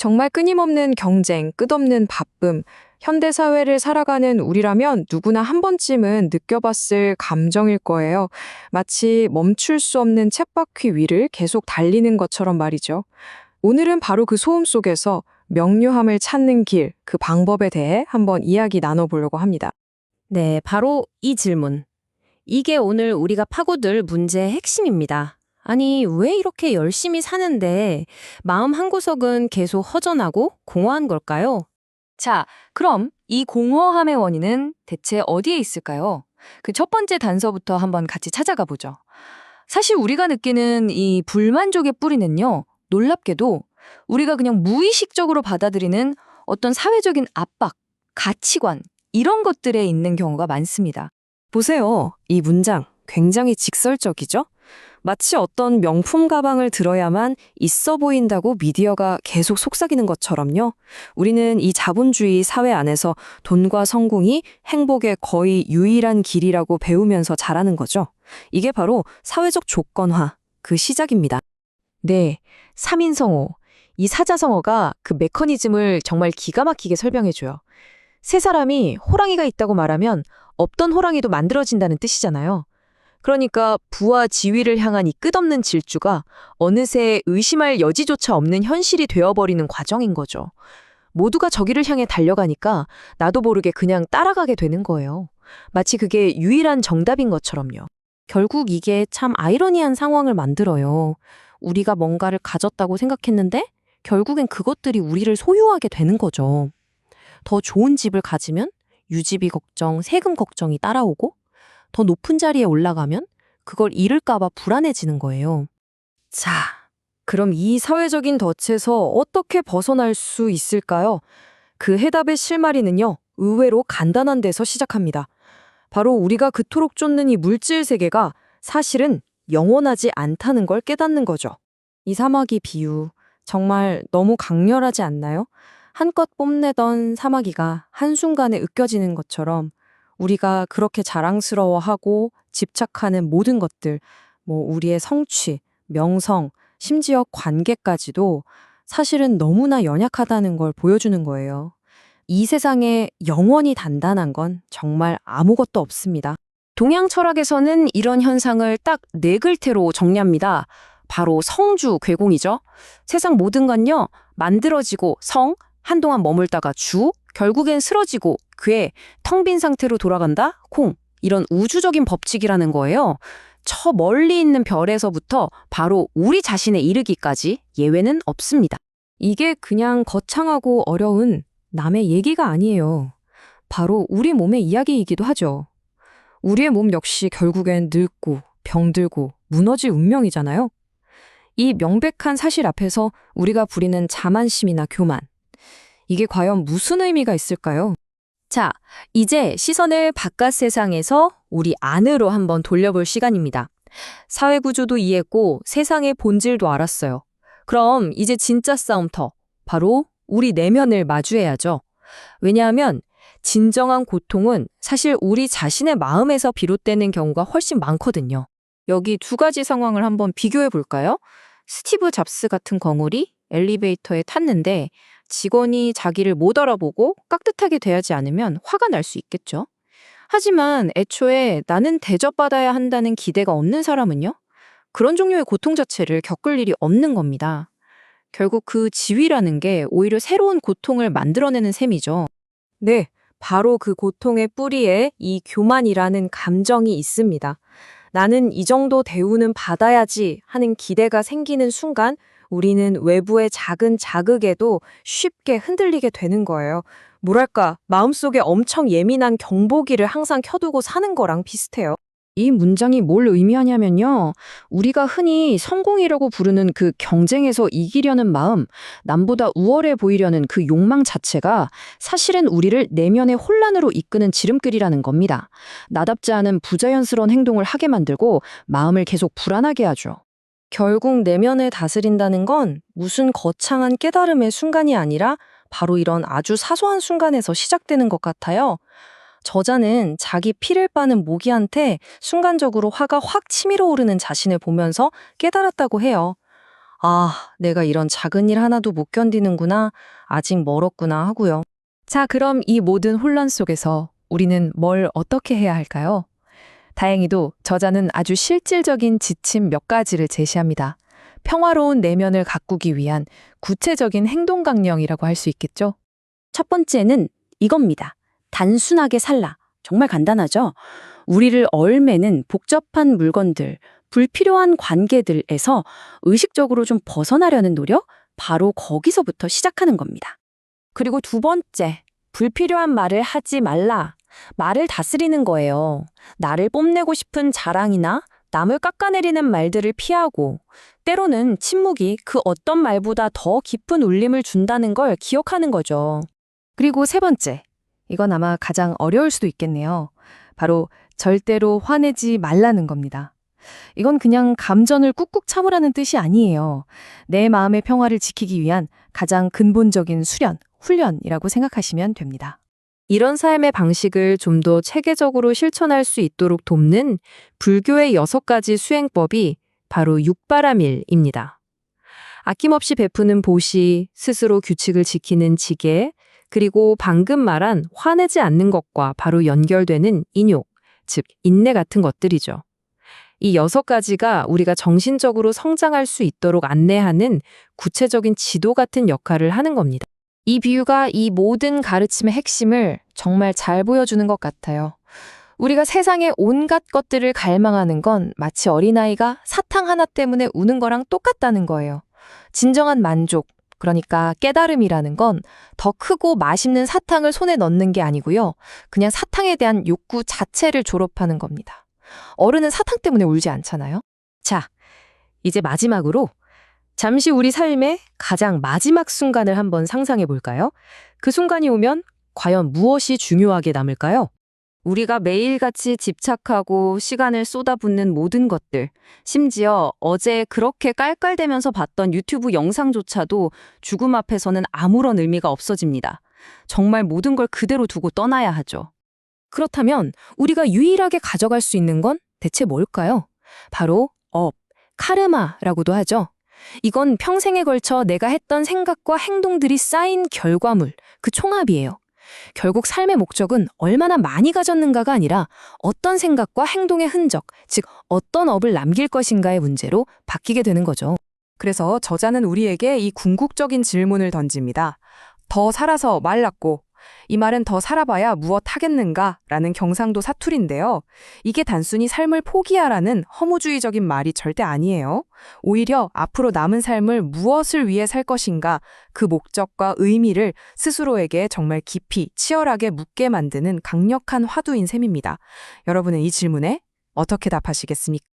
정말 끊임없는 경쟁, 끝없는 바쁨, 현대사회를 살아가는 우리라면 누구나 한 번쯤은 느껴봤을 감정일 거예요. 마치 멈출 수 없는 쳇바퀴 위를 계속 달리는 것처럼 말이죠. 오늘은 바로 그 소음 속에서 명료함을 찾는 길, 그 방법에 대해 한번 이야기 나눠보려고 합니다. 네, 바로 이 질문. 이게 오늘 우리가 파고들 문제의 핵심입니다. 아니, 왜 이렇게 열심히 사는데 마음 한구석은 계속 허전하고 공허한 걸까요? 자, 그럼 이 공허함의 원인은 대체 어디에 있을까요? 그 첫 번째 단서부터 한번 같이 찾아가 보죠. 사실 우리가 느끼는 이 불만족의 뿌리는요, 놀랍게도 우리가 그냥 무의식적으로 받아들이는 어떤 사회적인 압박, 가치관, 이런 것들에 있는 경우가 많습니다. 보세요. 이 문장 굉장히 직설적이죠? 마치 어떤 명품 가방을 들어야만 있어 보인다고 미디어가 계속 속삭이는 것처럼요. 우리는 이 자본주의 사회 안에서 돈과 성공이 행복의 거의 유일한 길이라고 배우면서 자라는 거죠. 이게 바로 사회적 조건화, 그 시작입니다. 네, 3인성어. 이 사자성어가 그 메커니즘을 정말 기가 막히게 설명해줘요. 세 사람이 호랑이가 있다고 말하면 없던 호랑이도 만들어진다는 뜻이잖아요. 그러니까 부와 지위를 향한 이 끝없는 질주가 어느새 의심할 여지조차 없는 현실이 되어버리는 과정인 거죠. 모두가 저기를 향해 달려가니까 나도 모르게 그냥 따라가게 되는 거예요. 마치 그게 유일한 정답인 것처럼요. 결국 이게 참 아이러니한 상황을 만들어요. 우리가 뭔가를 가졌다고 생각했는데 결국엔 그것들이 우리를 소유하게 되는 거죠. 더 좋은 집을 가지면 유지비 걱정, 세금 걱정이 따라오고 더 높은 자리에 올라가면 그걸 잃을까 봐 불안해지는 거예요. 자, 그럼 이 사회적인 덫에서 어떻게 벗어날 수 있을까요? 그 해답의 실마리는요, 의외로 간단한 데서 시작합니다. 바로 우리가 그토록 쫓는 이 물질 세계가 사실은 영원하지 않다는 걸 깨닫는 거죠. 이 사마귀 비유, 정말 너무 강렬하지 않나요? 한껏 뽐내던 사마귀가 한순간에 으깨지는 것처럼 우리가 그렇게 자랑스러워하고 집착하는 모든 것들, 우리의 성취, 명성, 심지어 관계까지도 사실은 너무나 연약하다는 걸 보여주는 거예요. 이 세상에 영원히 단단한 건 정말 아무것도 없습니다. 동양 철학에서는 이런 현상을 딱 네 글자로 정리합니다. 바로 성주 괴공이죠. 세상 모든 건요, 만들어지고 성, 한동안 머물다가 주, 결국엔 쓰러지고 괴, 텅 빈 상태로 돌아간다, 콩. 이런 우주적인 법칙이라는 거예요. 저 멀리 있는 별에서부터 바로 우리 자신에 이르기까지 예외는 없습니다. 이게 그냥 거창하고 어려운 남의 얘기가 아니에요. 바로 우리 몸의 이야기이기도 하죠. 우리의 몸 역시 결국엔 늙고 병들고 무너질 운명이잖아요. 이 명백한 사실 앞에서 우리가 부리는 자만심이나 교만, 이게 과연 무슨 의미가 있을까요? 자, 이제 시선을 바깥 세상에서 우리 안으로 한번 돌려볼 시간입니다. 사회 구조도 이해했고 세상의 본질도 알았어요. 그럼 이제 진짜 싸움터, 바로 우리 내면을 마주해야죠. 왜냐하면 진정한 고통은 사실 우리 자신의 마음에서 비롯되는 경우가 훨씬 많거든요. 여기 두 가지 상황을 한번 비교해 볼까요? 스티브 잡스 같은 거물이 엘리베이터에 탔는데 직원이 자기를 못 알아보고 깍듯하게 대하지 않으면 화가 날 수 있겠죠. 하지만 애초에 나는 대접받아야 한다는 기대가 없는 사람은요? 그런 종류의 고통 자체를 겪을 일이 없는 겁니다. 결국 그 지위라는 게 오히려 새로운 고통을 만들어내는 셈이죠. 네, 바로 그 고통의 뿌리에 이 교만이라는 감정이 있습니다. 나는 이 정도 대우는 받아야지 하는 기대가 생기는 순간 우리는 외부의 작은 자극에도 쉽게 흔들리게 되는 거예요. 뭐랄까, 마음속에 엄청 예민한 경보기를 항상 켜두고 사는 거랑 비슷해요. 이 문장이 뭘 의미하냐면요. 우리가 흔히 성공이라고 부르는 그 경쟁에서 이기려는 마음, 남보다 우월해 보이려는 그 욕망 자체가 사실은 우리를 내면의 혼란으로 이끄는 지름길이라는 겁니다. 나답지 않은 부자연스러운 행동을 하게 만들고 마음을 계속 불안하게 하죠. 결국 내면을 다스린다는 건 무슨 거창한 깨달음의 순간이 아니라 바로 이런 아주 사소한 순간에서 시작되는 것 같아요. 저자는 자기 피를 빠는 모기한테 순간적으로 화가 확 치밀어 오르는 자신을 보면서 깨달았다고 해요. 내가 이런 작은 일 하나도 못 견디는구나, 아직 멀었구나 하고요. 자, 그럼 이 모든 혼란 속에서 우리는 뭘 어떻게 해야 할까요? 다행히도 저자는 아주 실질적인 지침 몇 가지를 제시합니다. 평화로운 내면을 가꾸기 위한 구체적인 행동 강령이라고 할 수 있겠죠? 첫 번째는 이겁니다. 단순하게 살라. 정말 간단하죠? 우리를 얽매는 복잡한 물건들, 불필요한 관계들에서 의식적으로 좀 벗어나려는 노력? 바로 거기서부터 시작하는 겁니다. 그리고 두 번째, 불필요한 말을 하지 말라. 말을 다스리는 거예요. 나를 뽐내고 싶은 자랑이나 남을 깎아내리는 말들을 피하고, 때로는 침묵이 그 어떤 말보다 더 깊은 울림을 준다는 걸 기억하는 거죠. 그리고 세 번째, 이건 아마 가장 어려울 수도 있겠네요. 바로 절대로 화내지 말라는 겁니다. 이건 그냥 감전을 꾹꾹 참으라는 뜻이 아니에요. 내 마음의 평화를 지키기 위한 가장 근본적인 수련, 훈련이라고 생각하시면 됩니다. 이런 삶의 방식을 좀 더 체계적으로 실천할 수 있도록 돕는 불교의 6가지 수행법이 바로 육바라밀입니다. 아낌없이 베푸는 보시, 스스로 규칙을 지키는 지계, 그리고 방금 말한 화내지 않는 것과 바로 연결되는 인욕, 즉 인내 같은 것들이죠. 이 6가지가 우리가 정신적으로 성장할 수 있도록 안내하는 구체적인 지도 같은 역할을 하는 겁니다. 이 비유가 이 모든 가르침의 핵심을 정말 잘 보여주는 것 같아요. 우리가 세상의 온갖 것들을 갈망하는 건 마치 어린아이가 사탕 하나 때문에 우는 거랑 똑같다는 거예요. 진정한 만족, 그러니까 깨달음이라는 건 더 크고 맛있는 사탕을 손에 넣는 게 아니고요. 그냥 사탕에 대한 욕구 자체를 졸업하는 겁니다. 어른은 사탕 때문에 울지 않잖아요. 자, 이제 마지막으로 잠시 우리 삶의 가장 마지막 순간을 한번 상상해 볼까요? 그 순간이 오면 과연 무엇이 중요하게 남을까요? 우리가 매일같이 집착하고 시간을 쏟아붓는 모든 것들, 심지어 어제 그렇게 깔깔대면서 봤던 유튜브 영상조차도 죽음 앞에서는 아무런 의미가 없어집니다. 정말 모든 걸 그대로 두고 떠나야 하죠. 그렇다면 우리가 유일하게 가져갈 수 있는 건 대체 뭘까요? 바로 카르마라고도 하죠. 이건 평생에 걸쳐 내가 했던 생각과 행동들이 쌓인 결과물, 그 총합이에요. 결국 삶의 목적은 얼마나 많이 가졌는가가 아니라 어떤 생각과 행동의 흔적, 즉 어떤 업을 남길 것인가의 문제로 바뀌게 되는 거죠. 그래서 저자는 우리에게 이 궁극적인 질문을 던집니다. 더 살아서 말랐고, 이 말은 더 살아봐야 무엇 하겠는가? 라는 경상도 사투리인데요. 이게 단순히 삶을 포기하라는 허무주의적인 말이 절대 아니에요. 오히려 앞으로 남은 삶을 무엇을 위해 살 것인가? 그 목적과 의미를 스스로에게 정말 깊이, 치열하게 묻게 만드는 강력한 화두인 셈입니다. 여러분은 이 질문에 어떻게 답하시겠습니까?